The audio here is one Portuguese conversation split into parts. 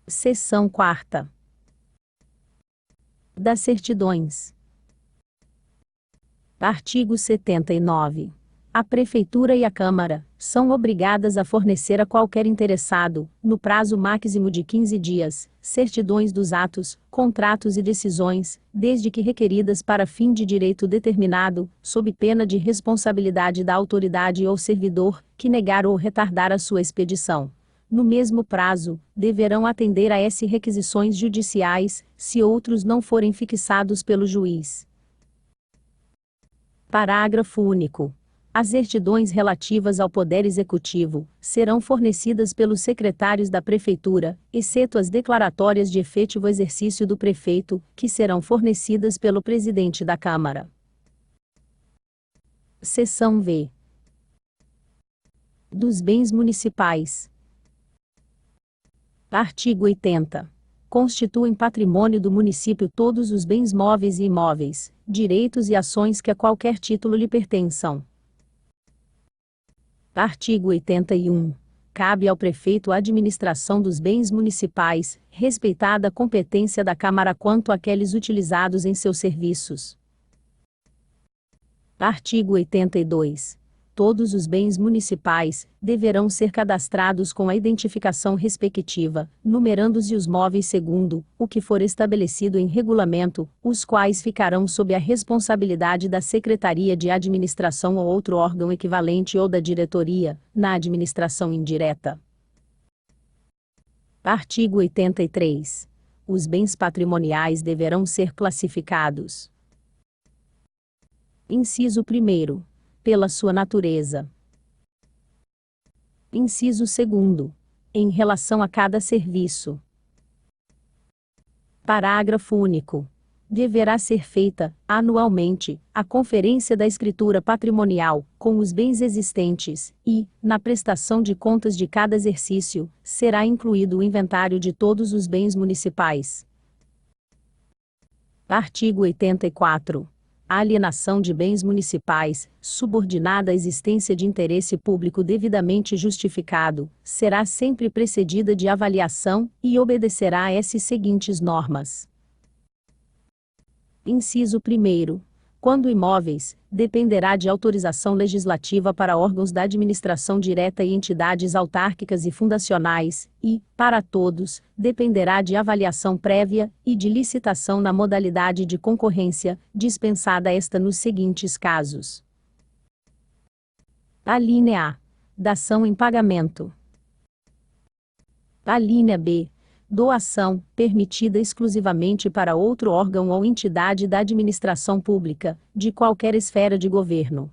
Seção 4ª. Das certidões. Artigo 79. A Prefeitura e a Câmara são obrigadas a fornecer a qualquer interessado, no prazo máximo de 15 dias, certidões dos atos, contratos e decisões, desde que requeridas para fim de direito determinado, sob pena de responsabilidade da autoridade ou servidor, que negar ou retardar a sua expedição. No mesmo prazo, deverão atender a essas requisições judiciais, se outros não forem fixados pelo juiz. Parágrafo único. As certidões relativas ao Poder Executivo serão fornecidas pelos secretários da Prefeitura, exceto as declaratórias de efetivo exercício do prefeito, que serão fornecidas pelo presidente da Câmara. Seção V. Dos bens municipais. Artigo 80. Constituem patrimônio do município todos os bens móveis e imóveis, direitos e ações que a qualquer título lhe pertençam. Artigo 81. Cabe ao prefeito a administração dos bens municipais, respeitada a competência da Câmara quanto àqueles utilizados em seus serviços. Artigo 82. Todos os bens municipais deverão ser cadastrados com a identificação respectiva, numerando-se os móveis segundo o que for estabelecido em regulamento, os quais ficarão sob a responsabilidade da Secretaria de Administração ou outro órgão equivalente ou da diretoria, na administração indireta. Artigo 83. Os bens patrimoniais deverão ser classificados. Inciso 1º. Pela sua natureza. Inciso 2º. Em relação a cada serviço. Parágrafo único. Deverá ser feita, anualmente, a conferência da escritura patrimonial, com os bens existentes, e, na prestação de contas de cada exercício, será incluído o inventário de todos os bens municipais. Artigo 84. A alienação de bens municipais, subordinada à existência de interesse público devidamente justificado, será sempre precedida de avaliação e obedecerá a essas seguintes normas. Inciso 1º. Quando imóveis, dependerá de autorização legislativa para órgãos da administração direta e entidades autárquicas e fundacionais, e, para todos, dependerá de avaliação prévia e de licitação na modalidade de concorrência, dispensada esta nos seguintes casos. Alínea A. Dação em pagamento. Alínea B. Doação, permitida exclusivamente para outro órgão ou entidade da administração pública, de qualquer esfera de governo.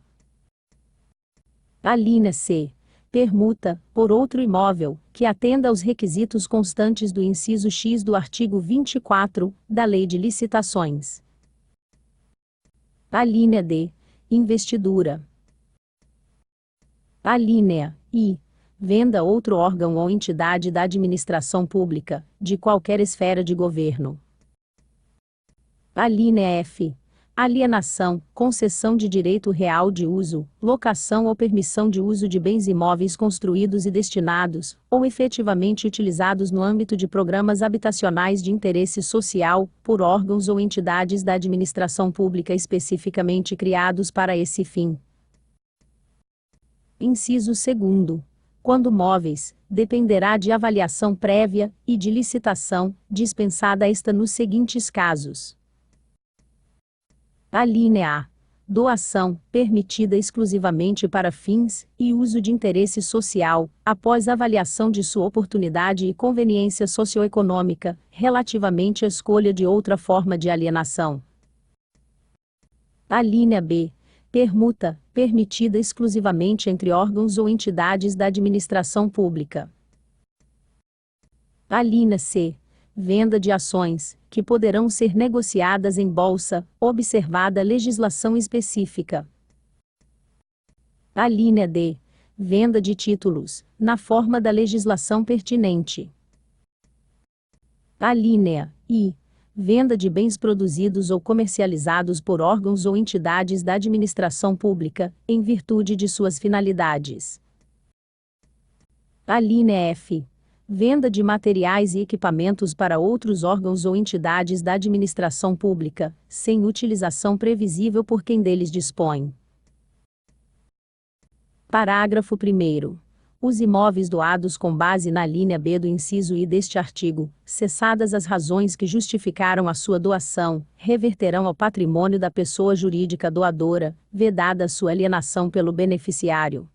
Alínea C. Permuta, por outro imóvel, que atenda aos requisitos constantes do inciso X do artigo 24, da Lei de Licitações. Alínea D. Investidura. Alínea I. Venda a outro órgão ou entidade da administração pública, de qualquer esfera de governo. Alínea F. Alienação, concessão de direito real de uso, locação ou permissão de uso de bens imóveis construídos e destinados, ou efetivamente utilizados no âmbito de programas habitacionais de interesse social, por órgãos ou entidades da administração pública especificamente criados para esse fim. Inciso 2º. Quando móveis, dependerá de avaliação prévia e de licitação, dispensada esta nos seguintes casos. Alínea A. Doação, permitida exclusivamente para fins e uso de interesse social, após avaliação de sua oportunidade e conveniência socioeconômica, relativamente à escolha de outra forma de alienação. Alínea B. Permuta, permitida exclusivamente entre órgãos ou entidades da administração pública. Alínea C. Venda de ações, que poderão ser negociadas em bolsa, observada a legislação específica. Alínea D. Venda de títulos, na forma da legislação pertinente. Alínea I. Venda de bens produzidos ou comercializados por órgãos ou entidades da administração pública, em virtude de suas finalidades. Alínea F. venda de materiais e equipamentos para outros órgãos ou entidades da administração pública, sem utilização previsível por quem deles dispõe. Parágrafo 1º. Os imóveis doados com base na linha B do inciso I deste artigo, cessadas as razões que justificaram a sua doação, reverterão ao patrimônio da pessoa jurídica doadora, vedada sua alienação pelo beneficiário.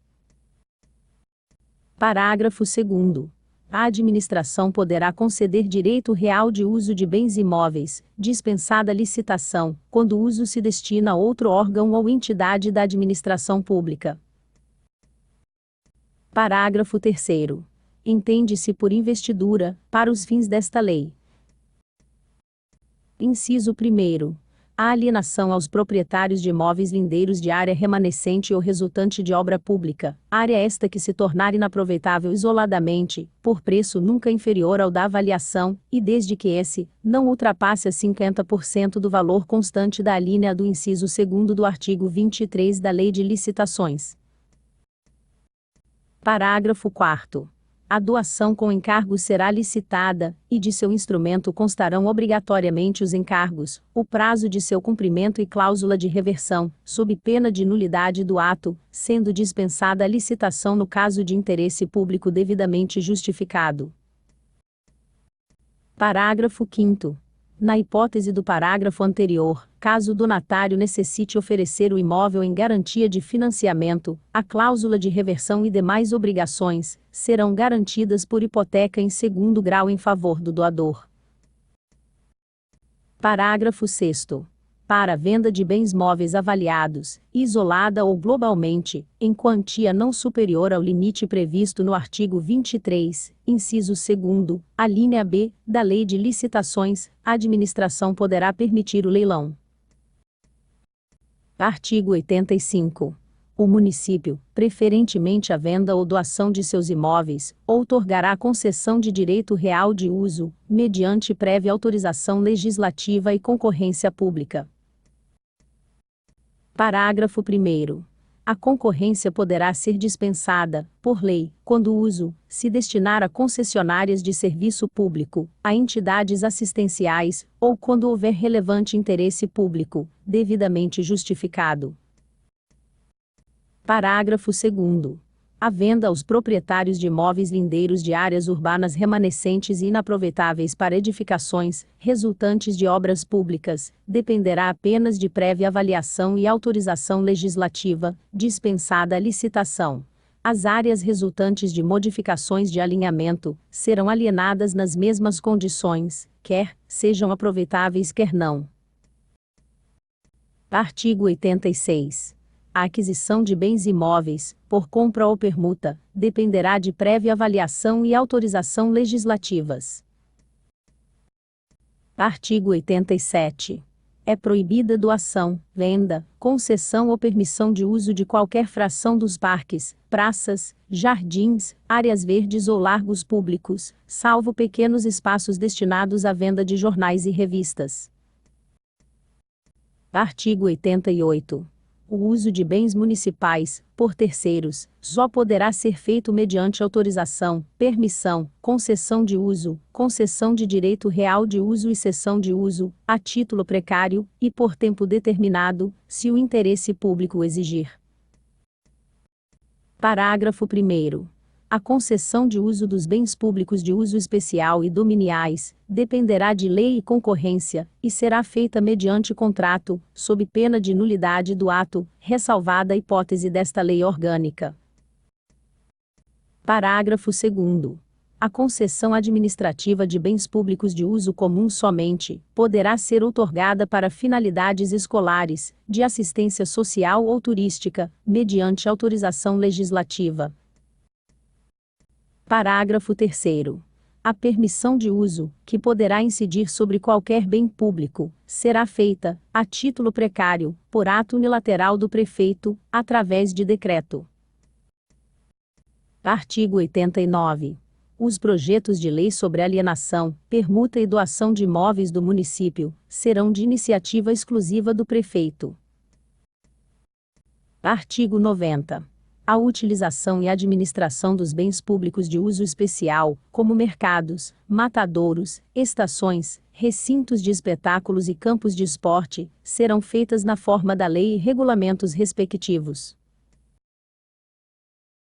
Parágrafo 2º. A administração poderá conceder direito real de uso de bens imóveis, dispensada a licitação, quando o uso se destina a outro órgão ou entidade da administração pública. Parágrafo 3º. Entende-se por investidura, para os fins desta lei. Inciso 1º. A alienação aos proprietários de imóveis lindeiros de área remanescente ou resultante de obra pública, área esta que se tornar inaproveitável isoladamente, por preço nunca inferior ao da avaliação, e desde que esse não ultrapasse a 50% do valor constante da alínea do inciso 2º do artigo 23 da Lei de Licitações. Parágrafo 4º. A doação com encargo será licitada, e de seu instrumento constarão obrigatoriamente os encargos, o prazo de seu cumprimento e cláusula de reversão, sob pena de nulidade do ato, sendo dispensada a licitação no caso de interesse público devidamente justificado. Parágrafo 5º. Na hipótese do parágrafo anterior, caso o donatário necessite oferecer o imóvel em garantia de financiamento, a cláusula de reversão e demais obrigações serão garantidas por hipoteca em segundo grau em favor do doador. Parágrafo 6º. Para a venda de bens móveis avaliados, isolada ou globalmente, em quantia não superior ao limite previsto no artigo 23, inciso 2º, a linha B, da Lei de Licitações, a administração poderá permitir o leilão. Artigo 85. O município, preferentemente a venda ou doação de seus imóveis, outorgará concessão de direito real de uso, mediante prévia autorização legislativa e concorrência pública. Parágrafo 1º. A concorrência poderá ser dispensada, por lei, quando o uso se destinar a concessionárias de serviço público, a entidades assistenciais, ou quando houver relevante interesse público, devidamente justificado. Parágrafo 2º. A venda aos proprietários de imóveis lindeiros de áreas urbanas remanescentes e inaproveitáveis para edificações, resultantes de obras públicas, dependerá apenas de prévia avaliação e autorização legislativa, dispensada a licitação. As áreas resultantes de modificações de alinhamento serão alienadas nas mesmas condições, quer sejam aproveitáveis, quer não. Artigo 86. A aquisição de bens imóveis, por compra ou permuta, dependerá de prévia avaliação e autorização legislativas. Artigo 87. É proibida doação, venda, concessão ou permissão de uso de qualquer fração dos parques, praças, jardins, áreas verdes ou largos públicos, salvo pequenos espaços destinados à venda de jornais e revistas. Artigo 88. O uso de bens municipais, por terceiros, só poderá ser feito mediante autorização, permissão, concessão de uso, concessão de direito real de uso e cessão de uso, a título precário, e por tempo determinado, se o interesse público exigir. Parágrafo 1º. A concessão de uso dos bens públicos de uso especial e dominiais dependerá de lei e concorrência, e será feita mediante contrato, sob pena de nulidade do ato, ressalvada a hipótese desta lei orgânica. Parágrafo 2º. A concessão administrativa de bens públicos de uso comum somente poderá ser outorgada para finalidades escolares, de assistência social ou turística, mediante autorização legislativa. Parágrafo 3º. A permissão de uso, que poderá incidir sobre qualquer bem público, será feita, a título precário, por ato unilateral do prefeito, através de decreto. Artigo 89. Os projetos de lei sobre alienação, permuta e doação de imóveis do município serão de iniciativa exclusiva do prefeito. Artigo 90. A utilização e administração dos bens públicos de uso especial, como mercados, matadouros, estações, recintos de espetáculos e campos de esporte, serão feitas na forma da lei e regulamentos respectivos.